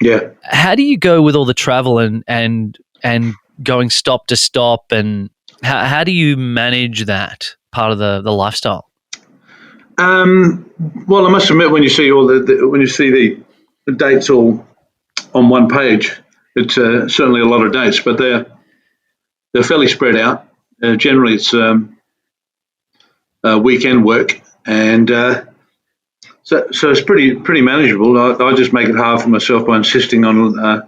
Yeah. How do you go with all the travel and going stop to stop, and how do you manage that part of the lifestyle? Well, I must admit, when you see the dates all on one page, it's certainly a lot of dates, but they're fairly spread out. Generally, it's weekend work, and so it's pretty manageable. I just make it hard for myself by insisting on. I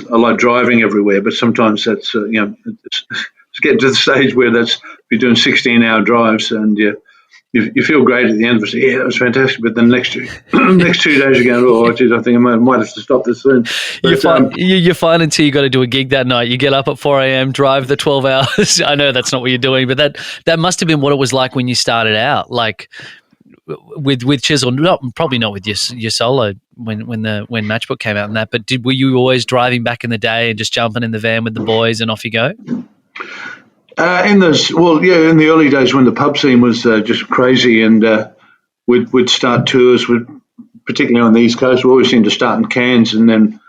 like driving everywhere, but sometimes that's it's getting to the stage where you're doing 16-hour drives, and you feel great at the end of it. Yeah, that was fantastic. But then next 2 days you're going, oh, geez, I think I might have to stop this soon. You're fine until you got to do a gig that night. You get up at 4 a.m., drive the 12 hours. I know that's not what you're doing, but that must have been what it was like when you started out, like with Chisel. Probably not with your solo when Matchbook came out and that. But were you always driving back in the day and just jumping in the van with the boys and off you go? In the early days when the pub scene was just crazy, and we'd start tours, particularly on the East Coast. We always seemed to start in Cairns and then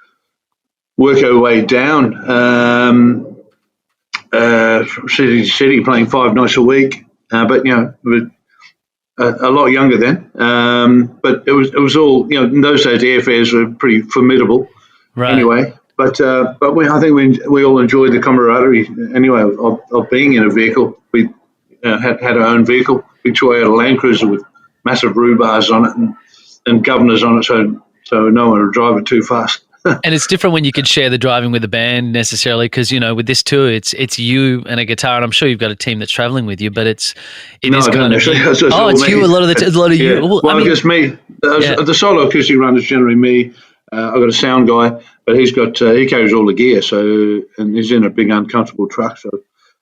work our way down city to city, playing 5 nights a week. But we're a lot younger then. But it was all, in those days the airfares were pretty formidable. Right. Anyway. But I think we all enjoyed the camaraderie anyway of being in a vehicle. We had our own vehicle, Victoria Land Cruiser with massive rhubars on it and governors on it, so no one would drive it too fast. And it's different when you can share the driving with the band necessarily, because with this tour it's you and a guitar, and I'm sure you've got a team that's traveling with you, but it's you. It's you. A lot of you. Well, I guess me. The solo acoustic run is generally me. I've got a sound guy, but he carries all the gear, and he's in a big uncomfortable truck. So,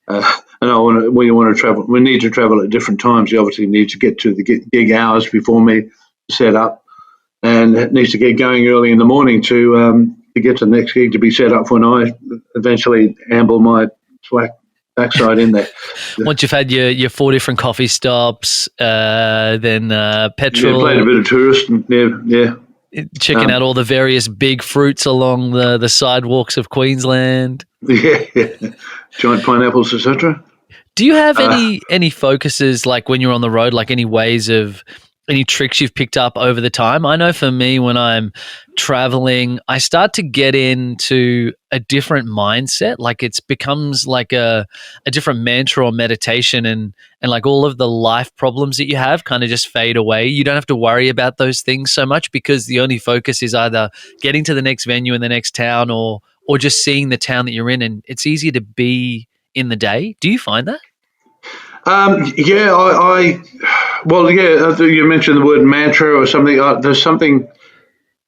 and we want to travel. We need to travel at different times. He obviously needs to get to the gig hours before me to set up, and it needs to get going early in the morning to get to the next gig to be set up when I eventually amble my slack backside in there. Once you've had your 4 different coffee stops, then petrol. Played a bit of tourist, and yeah. Checking out all the various big fruits along the sidewalks of Queensland. Yeah. Giant pineapples, etc. Do you have any focuses, like when you're on the road, like any tricks you've picked up over the time? I know for me, when I'm traveling, I start to get into a different mindset. Like it becomes like a different mantra or meditation, and like all of the life problems that you have kind of just fade away. You don't have to worry about those things so much, because the only focus is either getting to the next venue in the next town or just seeing the town that you're in, and it's easier to be in the day. Do you find that? You mentioned the word mantra or something. There's something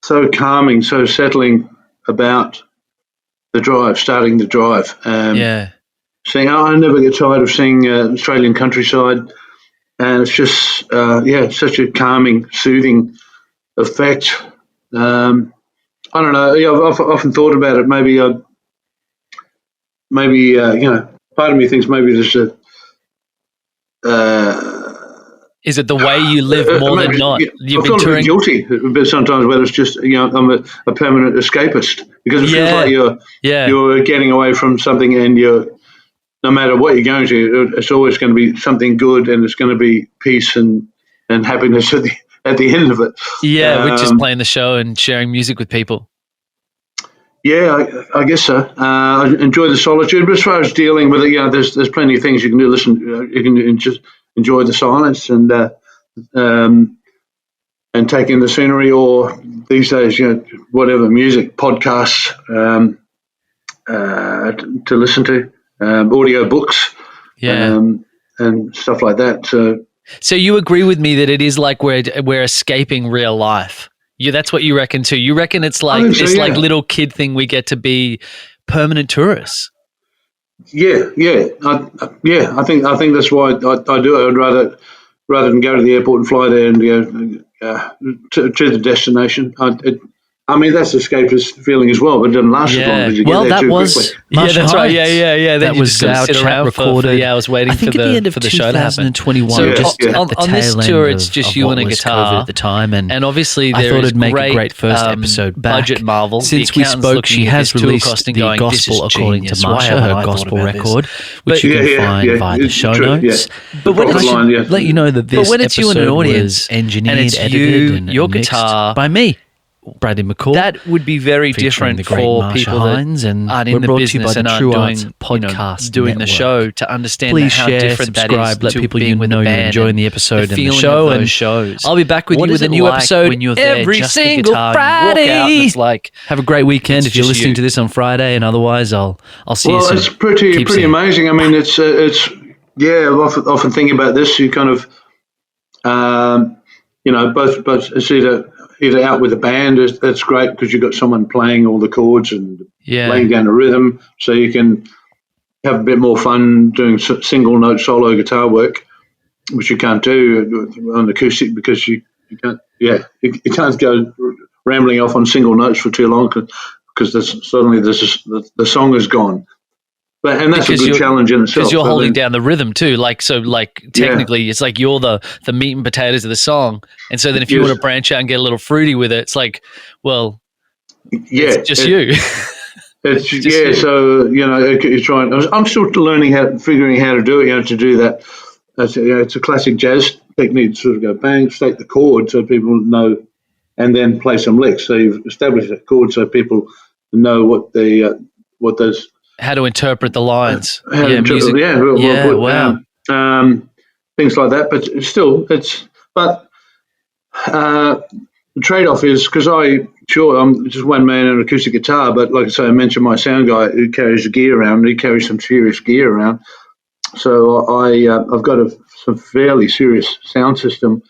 so calming, so settling about the drive, starting the drive. Saying, I never get tired of seeing Australian countryside, and it's just, such a calming, soothing effect. I don't know. I've often thought about it. Maybe part of me thinks maybe there's is it the way you live more than not? You've been touring. Guilty, but sometimes whether it's just I'm a permanent escapist, because it feels like you're getting away from something, and no matter what you're going to, it's always going to be something good, and it's going to be peace and happiness at the end of it. Yeah, which is playing the show and sharing music with people. Yeah, I guess so. I enjoy the solitude, but as far as dealing with it, there's plenty of things you can do. Listen, you can just enjoy the silence and take in the scenery, or these days, whatever music podcasts to listen to, audio books, and stuff like that. So you agree with me that it is like we're escaping real life? That's what you reckon too. You reckon it's like this like little kid thing we get to be permanent tourists? Yeah. I think that's why I do it. I'd rather than go to the airport and fly there and to the destination. I mean, that's escapist feeling as well, but it doesn't last as long because you get there too quickly. Yeah, that's right. Yeah. Then that you was just gotta our sit chat around recorded. for the hours waiting I think for at the end of the show to happen. 2021, So just at the on this tail tour, end it's just of you what and a was guitar COVID at the time, and obviously I there thought is it'd make a great first episode back. budget marvel. Since The we accountant's spoke, looking she at has this tour released costing the going, "This Gospel is According genius. to Why Marsha, haven't her I thought gospel about this?" record, which you can find via the it's show true, notes. yeah. But when I it's should let you know that this when it's you and an episode audience was engineered, and it's edited, you, and your mixed guitar, by me, Bradley McCaw. that would be very featuring different the great for Marsha people Hines, that and aren't we're in the brought to you by business the and aren't True doing, Arts Podcast doing the Network. show to understand Please how share, different that subscribe, is let to people being you with know the you're band enjoying and the episode and the feeling show, of those and shows. I'll be back with What you is with a it new like episode when you're there, every just the single guitar, Friday. you walk out and it's like, have a great weekend it's if you're just listening you. to this on Friday, and otherwise I'll see you Well, soon. it's pretty Keep seeing. amazing. I mean, it's yeah. I've often think about this. You kind of both it's either out with a band. That's great because you've got someone playing all the chords and laying down the rhythm, so you can have a bit more fun doing single note solo guitar work, which you can't do on acoustic because you can't. Yeah, you can't go rambling off on single notes for too long because suddenly the song is gone. And that's a good challenge in itself. Because you're holding down the rhythm too. Technically, it's like you're the meat and potatoes of the song. And so then if you want to branch out and get a little fruity with it, it's like, well, it's just you. It's just you. So you're trying. I'm still figuring how to do it. To do that, it's a classic jazz technique. To sort of go bang, state the chord so people know, and then play some licks. So you've established a chord so people know what those. How to interpret the lines. Music. Wow. Things like that, but still, the trade-off is because I'm just one man and an acoustic guitar, but like I say, I mentioned my sound guy who carries the gear around. He carries some serious gear around, so I've got some fairly serious sound system.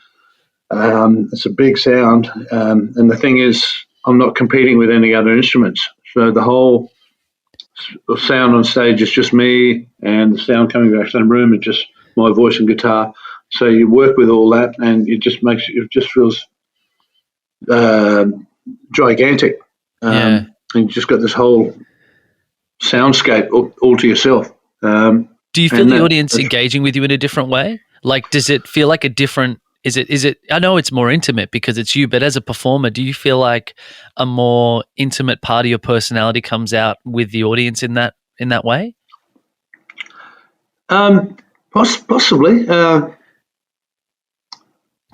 It's a big sound, and the thing is, I'm not competing with any other instruments, so the whole sound on stage is just me, and the sound coming back to the room is just my voice and guitar. So you work with all that, and it just feels gigantic. And you just got this whole soundscape all to yourself. Do you feel the audience engaging with you in a different way? Like, does it feel like a different? Is it? I know it's more intimate because it's you, but as a performer, do you feel like a more intimate part of your personality comes out with the audience in that way? Possibly.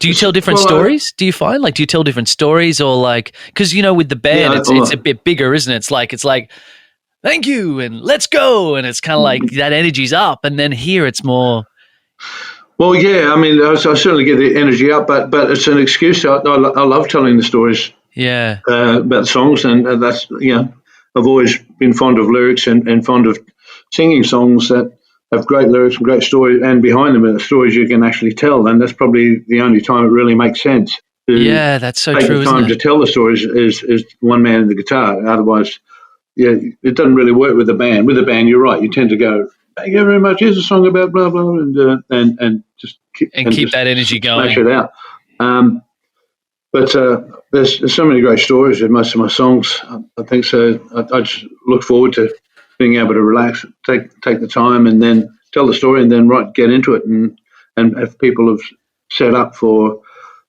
Do you tell different stories? Do you find do you tell different stories or because with the band it's a bit bigger, isn't it? It's like thank you and let's go, and it's kind of like that energy's up, and then here it's more. Well, yeah, I mean, I certainly get the energy up, but it's an excuse. I love telling the stories. Yeah. About songs, and that's I've always been fond of lyrics and fond of singing songs that have great lyrics and great stories, and behind them are stories you can actually tell. And that's probably the only time it really makes sense. That's so take true. The time to tell the stories is one man and the guitar. Otherwise, it doesn't really work with the band. With the band, you're right. You tend to go, thank you very much. Here's a song about blah blah, and just keep that energy going. Smash it out. But there's so many great stories in most of my songs. I think so. I just look forward to being able to relax, take the time, and then tell the story, and then get into it, and if people have set up for,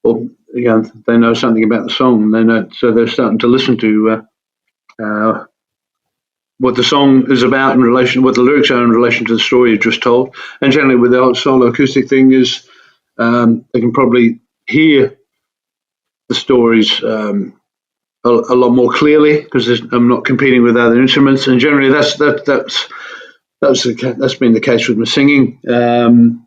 or they know something about the song, and they know, so they're starting to listen to what the song is about in relation, what the lyrics are in relation to the story you just told. And generally, with the whole solo acoustic thing, is they can probably hear the stories a lot more clearly because I'm not competing with other instruments, and generally that's been the case with my singing. And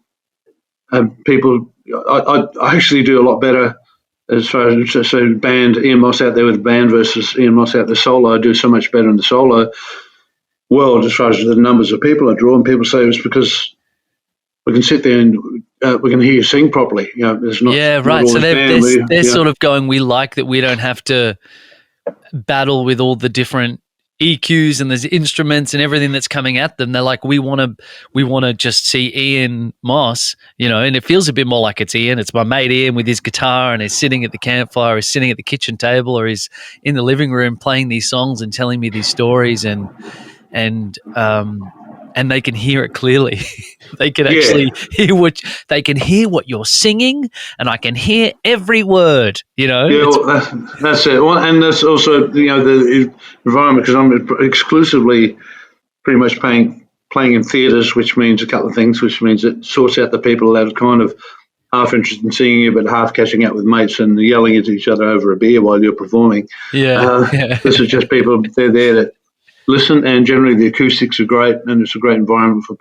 people, I actually do a lot better as far as band Ian Moss out there with the band versus Ian Moss out there solo. I do so much better in the solo world as far as the numbers of people I draw, and people say it's because we can sit there and we can hear you sing properly. There's not. Right. Not so they're sort of going, we like that we don't have to battle with all the different EQs and there's instruments and everything that's coming at them. They're like, we want to just see Ian Moss, and it feels a bit more like it's Ian. It's my mate Ian with his guitar, and he's sitting at the campfire, he's sitting at the kitchen table, or he's in the living room playing these songs and telling me these stories, and they can hear it clearly. They can actually hear what you're singing, and I can hear every word. Yeah, that's it. Well, and that's also the environment, because I'm exclusively pretty much playing in theatres, which means a couple of things. Which means it sorts out the people that are kind of half interested in singing you, but half catching up with mates and yelling at each other over a beer while you're performing. This is just people. They're there to listen, and generally the acoustics are great, and it's a great environment for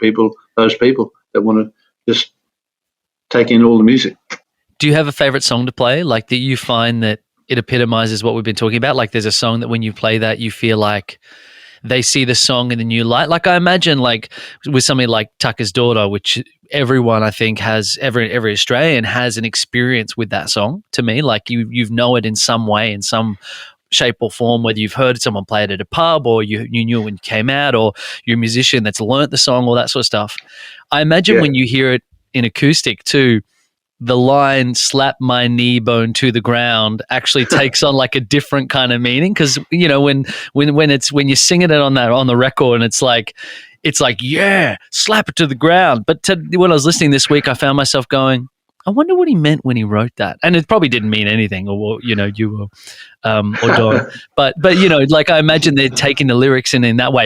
those people that want to just take in all the music. Do you have a favorite song to play, like that you find that it epitomizes what we've been talking about? Like there's a song that when you play that you feel like they see the song in a new light. Like I imagine like with something like Tucker's Daughter, which everyone I think has, every Australian has an experience with that song. To me, like you know it in some way, in some shape or form, whether you've heard someone play it at a pub, or you knew when you came out, or you're a musician that's learnt the song, all that sort of stuff. I imagine when you hear it in acoustic too, the line "slap my knee bone to the ground" actually takes on like a different kind of meaning, because when you're singing it on the record, and it's like yeah, slap it to the ground. But when I was listening this week, I found myself going, I wonder what he meant when he wrote that, and it probably didn't mean anything, or you or Don, but like I imagine they're taking the lyrics in that way.